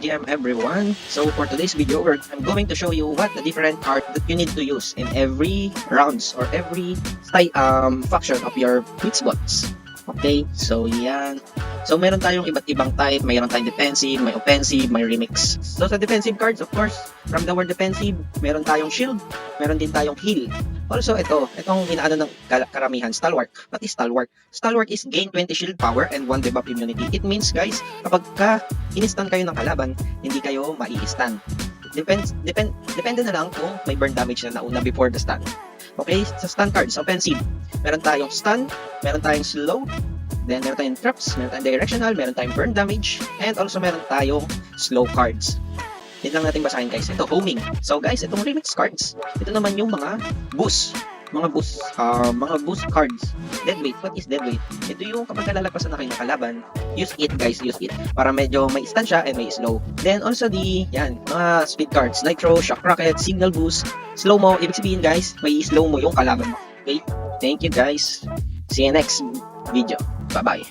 GM everyone. So for today's video, I'm going to show you what the different card that you need to use in every rounds or every faction of your Blitz bots. Okay, so yan. So meron tayong iba't ibang type, mayroon tayong defensive, may offensive, may remix. So sa defensive cards, of course, from the word defensive, meron tayong shield, meron din tayong heal. Also itong inaano ng karamihan, stalwart. What is stalwart? Stalwart is gain 20 shield power and 1 debuff immunity. It means guys, kapag in-stun kayo ng kalaban, hindi kayo mai-stun. Depende na lang kung may burn damage na nauna before the stun. Okay, sa stun cards, offensive, meron tayong stun, meron tayong slow, then meron tayong traps, meron tayong directional, meron tayong burn damage, and also meron tayong slow cards. Dito lang natin basahin guys. Ito, homing. So guys, itong remix cards, ito naman yung mga boost cards. Deadweight. What is deadweight? Ito yung kapag lalagpasan na kayo ng kalaban, use it guys, use it. Para medyo may stun siya and may slow. Then also mga speed cards. Nitro, shock rocket, signal boost, slow mo. Ibig sabihin guys, may slow mo yung kalaban mo. Okay? Thank you guys. See you next video. Bye-bye.